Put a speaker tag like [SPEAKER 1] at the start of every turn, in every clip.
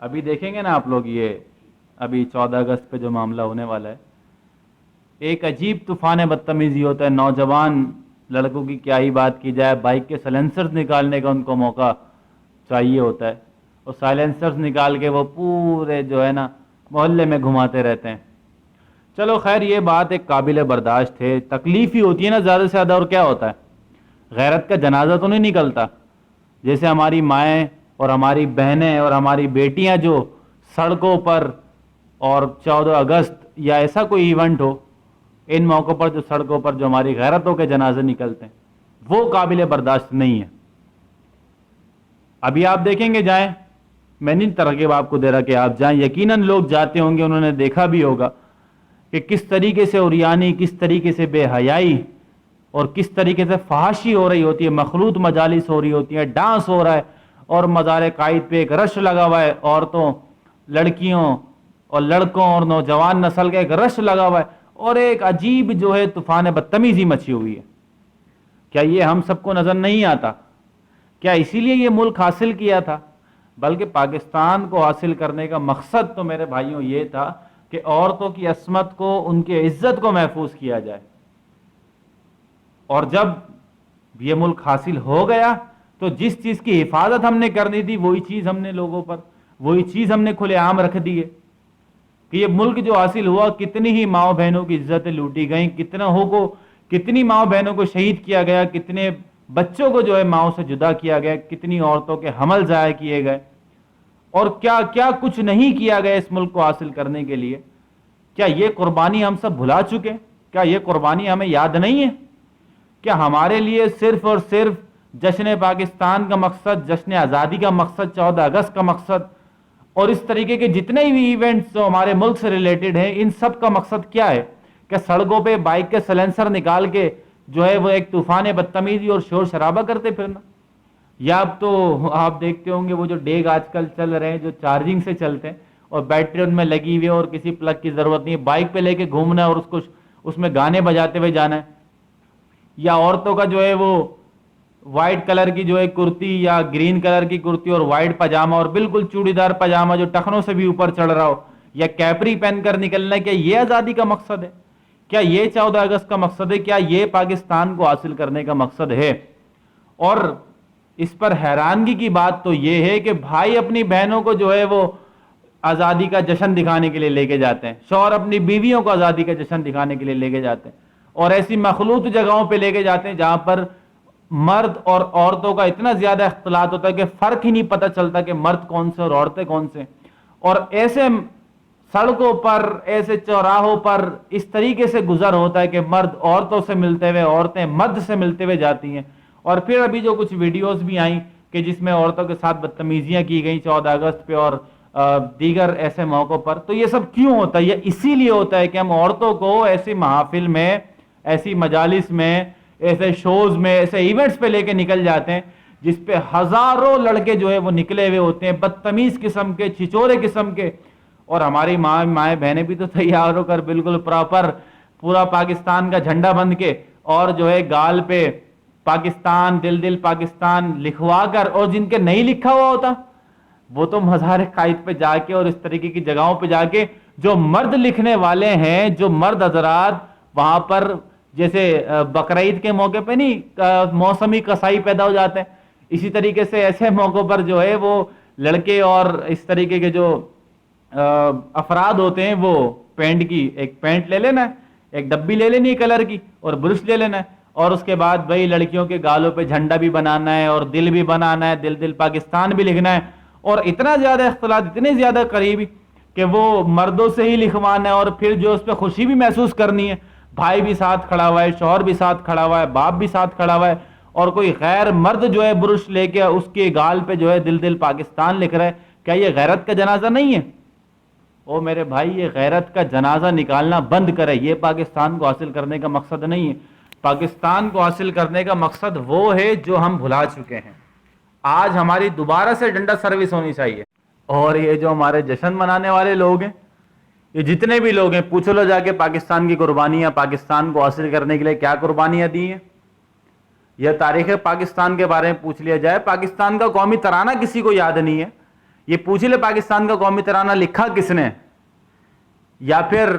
[SPEAKER 1] ابھی دیکھیں گے نا آپ لوگ، یہ ابھی 14 اگست پہ جو معاملہ ہونے والا ہے، ایک عجیب طوفان بدتمیزی ہوتا ہے. نوجوان لڑکوں کی کیا ہی بات کی جائے، بائک کے سائلنسرز نکالنے کا ان کو موقع چاہیے ہوتا ہے، اور سائلنسرز نکال کے وہ پورے جو ہے نا محلے میں گھماتے رہتے ہیں. چلو خیر، یہ بات ایک قابل برداشت ہے. تکلیف ہی ہوتی ہے نا زیادہ سے زیادہ، اور کیا ہوتا ہے، غیرت کا جنازہ تو نہیں نکلتا. جیسے ہماری مائیں اور ہماری بہنیں اور ہماری بیٹیاں جو سڑکوں پر، اور 14 اگست یا ایسا کوئی ایونٹ ہو، ان موقعوں پر جو سڑکوں پر جو ہماری غیرتوں کے جنازے نکلتے ہیں، وہ قابل برداشت نہیں ہے. ابھی آپ دیکھیں گے، جائیں، میں نہیں ترغیب آپ کو دے رہا کہ آپ جائیں، یقیناً لوگ جاتے ہوں گے، انہوں نے دیکھا بھی ہوگا کہ کس طریقے سے اوریانی، کس طریقے سے بے حیائی اور کس طریقے سے فحاشی ہو رہی ہوتی ہے، مخلوط مجالس ہو رہی ہوتی ہیں، ڈانس ہو رہا ہے، اور مزار قائد پہ ایک رش لگا ہوا ہے، عورتوں، لڑکیوں اور لڑکوں اور نوجوان نسل کا ایک رش لگا ہوا ہے، اور ایک عجیب جو ہے طوفان بدتمیزی مچی ہوئی ہے. کیا یہ ہم سب کو نظر نہیں آتا؟ کیا اسی لیے یہ ملک حاصل کیا تھا؟ بلکہ پاکستان کو حاصل کرنے کا مقصد تو میرے بھائیوں یہ تھا کہ عورتوں کی عصمت کو، ان کی عزت کو محفوظ کیا جائے. اور جب یہ ملک حاصل ہو گیا تو جس چیز کی حفاظت ہم نے کرنی تھی، وہی چیز ہم نے لوگوں پر، وہی چیز ہم نے کھلے عام رکھ دی ہے. کہ یہ ملک جو حاصل ہوا، کتنی ہی ماؤں بہنوں کی عزتیں لوٹی گئیں، کتنی ماؤں بہنوں کو شہید کیا گیا، کتنے بچوں کو جو ہے ماؤں سے جدا کیا گیا، کتنی عورتوں کے حمل ضائع کیے گئے، اور کیا کیا کچھ نہیں کیا گیا اس ملک کو حاصل کرنے کے لیے. کیا یہ قربانی ہم سب بھلا چکے؟ کیا یہ قربانی ہمیں یاد نہیں ہے؟ کیا ہمارے لیے صرف اور صرف جشن پاکستان کا مقصد، جشن آزادی کا مقصد، 14 اگست کا مقصد، اور اس طریقے کے جتنے بھی ایونٹس جو ہمارے ملک سے ریلیٹڈ ہیں، ان سب کا مقصد کیا ہے؟ کہ سڑکوں پہ بائک کے سلنسر نکال کے جو ہے وہ ایک طوفان بدتمیزی اور شور شرابہ کرتے پھرنا؟ یا اب تو آپ دیکھتے ہوں گے وہ جو ڈیگ آج کل چل رہے ہیں، جو چارجنگ سے چلتے ہیں اور بیٹری ان میں لگی ہوئی ہے اور کسی پلگ کی ضرورت نہیں ہے، بائک پہ لے کے گھومنا ہے اور اس میں گانے بجاتے ہوئے جانا ہے. یا عورتوں کا جو ہے وہ وائٹ کلر کی جو ہے کرتی یا گرین کلر کی کرتی اور وائٹ پاجامہ اور بالکل چوڑی دار پاجامہ جو ٹخنوں سے بھی اوپر چڑھ رہا ہو، یا کیپری پہن کر نکلنا ہے. کیا یہ آزادی کا مقصد ہے؟ کیا یہ 14 اگست کا مقصد ہے؟ کیا یہ پاکستان کو حاصل کرنے کا مقصد ہے؟ اور اس پر حیرانگی کی بات تو یہ ہے کہ بھائی اپنی بہنوں کو جو ہے وہ آزادی کا جشن دکھانے کے لیے لے کے جاتے ہیں، شوہر اپنی بیویوں کو آزادی کا جشن دکھانے کے لیے لے کے جاتے ہیں، اور ایسی مخلوط جگہوں پہ لے کے جاتے ہیں جہاں پر مرد اور عورتوں کا اتنا زیادہ اختلاط ہوتا ہے کہ فرق ہی نہیں پتہ چلتا کہ مرد کون سے اور عورتیں کون سے. اور ایسے سڑکوں پر، ایسے چوراہوں پر اس طریقے سے گزر ہوتا ہے کہ مرد عورتوں سے ملتے ہوئے، عورتیں مرد سے ملتے ہوئے جاتی ہیں. اور پھر ابھی جو کچھ ویڈیوز بھی آئیں کہ جس میں عورتوں کے ساتھ بدتمیزیاں کی گئیں 14 اگست پہ اور دیگر ایسے موقعوں پر. تو یہ سب کیوں ہوتا ہے؟ یہ اسی لیے ہوتا ہے کہ ہم عورتوں کو ایسی محافل میں، ایسی مجالس میں، ایسے شوز میں، ایسے ایونٹس پہ لے کے نکل جاتے ہیں جس پہ ہزاروں لڑکے جو ہے وہ نکلے ہوئے ہوتے ہیں، بدتمیز قسم کے، چھچورے قسم کے. اور ہماری مائیں بہنیں بھی تو تیار ہو کر بالکل پراپر پورا پاکستان کا جھنڈا بند کے، اور جو ہے گال پہ پاکستان، دل دل پاکستان لکھوا کر، اور جن کے نہیں لکھا ہوا ہوتا وہ تو مزار قائد پہ جا کے اور اس طریقے کی جگہوں پہ جا کے، جو مرد لکھنے والے ہیں، جو مرد حضرات وہاں پر جیسے بقرعید کے موقع پہ نہیں موسمی کسائی پیدا ہو جاتے ہیں، اسی طریقے سے ایسے موقعوں پر جو ہے وہ لڑکے اور اس طریقے کے جو افراد ہوتے ہیں، وہ پینٹ کی ایک پینٹ لے لینا ہے، ایک ڈبی لے لینی ہے کلر کی، اور برش لے لینا ہے، اور اس کے بعد بھائی لڑکیوں کے گالوں پہ جھنڈا بھی بنانا ہے اور دل بھی بنانا ہے، دل دل پاکستان بھی لکھنا ہے. اور اتنا زیادہ اختلاط، اتنے زیادہ قریبی کہ وہ مردوں سے ہی لکھوانا ہے، اور پھر جو اس پہ خوشی بھی محسوس کرنی ہے، بھائی بھی ساتھ کھڑا ہوا ہے، شوہر بھی ساتھ کھڑا ہوا ہے، باپ بھی ساتھ کھڑا ہوا ہے، اور کوئی غیر مرد جو ہے برش لے کے اس کے گال پہ جو ہے دل دل پاکستان لکھ رہا ہے. کیا یہ غیرت کا جنازہ نہیں ہے؟ او میرے بھائی، یہ غیرت کا جنازہ نکالنا بند کرے. یہ پاکستان کو حاصل کرنے کا مقصد نہیں ہے. پاکستان کو حاصل کرنے کا مقصد وہ ہے جو ہم بھلا چکے ہیں. آج ہماری دوبارہ سے ڈنڈا سروس ہونی چاہیے. اور یہ جو ہمارے جشن منانے والے لوگ ہیں، یہ جتنے بھی لوگ ہیں، پوچھ لو جا کے پاکستان کی قربانیاں، پاکستان کو حاصل کرنے کے لیے کیا قربانیاں دی ہیں. یہ تاریخ پاکستان کے بارے میں پوچھ لیا جائے، پاکستان کا قومی ترانہ کسی کو یاد نہیں ہے. یہ پوچھ لے پاکستان کا قومی ترانہ لکھا کس نے، یا پھر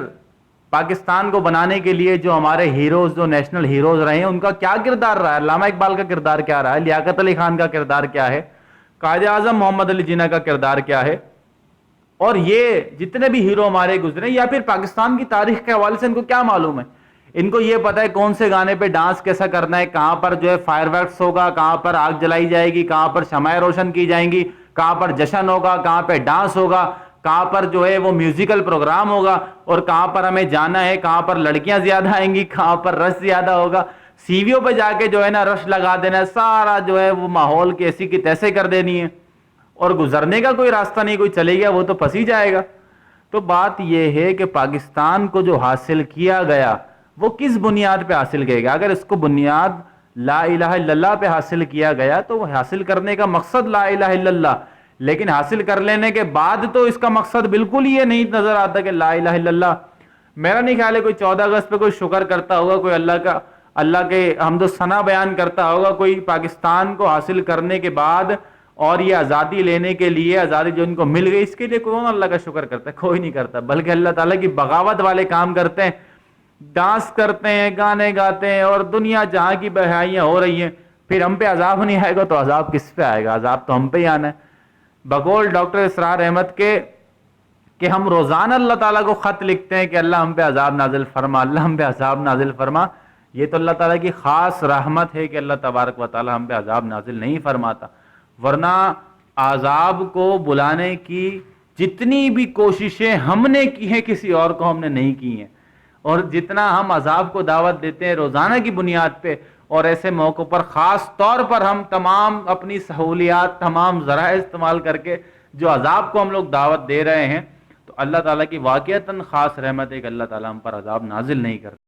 [SPEAKER 1] پاکستان کو بنانے کے لیے جو ہمارے ہیروز، جو نیشنل ہیروز رہے ہیں، ان کا کیا کردار رہا ہے، علامہ اقبال کا کردار کیا رہا ہے، لیاقت علی خان کا کردار کیا ہے، قائد اعظم محمد علی جناح کا کردار کیا ہے، اور یہ جتنے بھی ہیرو ہمارے گزرے، یا پھر پاکستان کی تاریخ کے حوالے سے ان کو کیا معلوم ہے؟ ان کو یہ پتا ہے کون سے گانے پہ ڈانس کیسا کرنا ہے، کہاں پر جو ہے فائر ورکس ہوگا، کہاں پر آگ جلائی جائے گی، کہاں پر شمعیں روشن کی جائیں گی، کہاں پر جشن ہوگا، کہاں پہ ڈانس ہوگا، کہاں پر جو ہے وہ میوزیکل پروگرام ہوگا، اور کہاں پر ہمیں جانا ہے، کہاں پر لڑکیاں زیادہ آئیں گی، کہاں پر رش زیادہ ہوگا، سی ویوں پہ جا کے جو ہے نا رش لگا دینا ہے، سارا جو ہے وہ ماحول کیسی کی تیسے کر دینی ہے، اور گزرنے کا کوئی راستہ نہیں، کوئی چلے گیا وہ تو پھنس ہی جائے گا۔ تو بات یہ ہے کہ پاکستان کو جو حاصل کیا گیا وہ کس بنیاد پہ حاصل کیا گیا؟ اگر اس کو بنیاد لا الہ الا اللہ پہ حاصل کیا گیا تو وہ حاصل کرنے کا مقصد لا الہ الا اللہ، لیکن حاصل کر لینے کے بعد تو اس کا مقصد بالکل یہ نہیں نظر آتا کہ لا الہ الا اللہ۔ میرا نہیں خیال ہے کوئی 14 اگست پہ کوئی شکر کرتا ہوگا، کوئی اللہ کے حمد و ثنا بیان کرتا ہوگا، کوئی پاکستان کو حاصل کرنے کے بعد اور یہ آزادی لینے کے لیے، آزادی جو ان کو مل گئی، اس کے لیے کون اللہ کا شکر کرتا ہے؟ کوئی نہیں کرتا، بلکہ اللہ تعالیٰ کی بغاوت والے کام کرتے ہیں، ڈانس کرتے ہیں، گانے گاتے ہیں، اور دنیا جہاں کی بہائیاں ہو رہی ہیں، پھر ہم پہ عذاب نہیں آئے گا تو عذاب کس پہ آئے گا؟ عذاب تو ہم پہ ہی آنا ہے۔ بقول ڈاکٹر اسرار احمد کے کہ ہم روزانہ اللہ تعالیٰ کو خط لکھتے ہیں کہ اللہ ہم پہ عذاب نازل فرما، اللہ ہم پہ عذاب نازل فرما، یہ تو اللہ تعالیٰ کی خاص رحمت ہے کہ اللہ تبارک و تعالیٰ ہم پہ عذاب نازل نہیں فرماتا، ورنہ عذاب کو بلانے کی جتنی بھی کوششیں ہم نے کی ہیں کسی اور کو ہم نے نہیں کی ہیں، اور جتنا ہم عذاب کو دعوت دیتے ہیں روزانہ کی بنیاد پہ، اور ایسے موقع پر خاص طور پر ہم تمام اپنی سہولیات، تمام ذرائع استعمال کر کے جو عذاب کو ہم لوگ دعوت دے رہے ہیں، تو اللہ تعالیٰ کی واقعتاً خاص رحمت ہے کہ اللہ تعالیٰ ہم پر عذاب نازل نہیں کرتا۔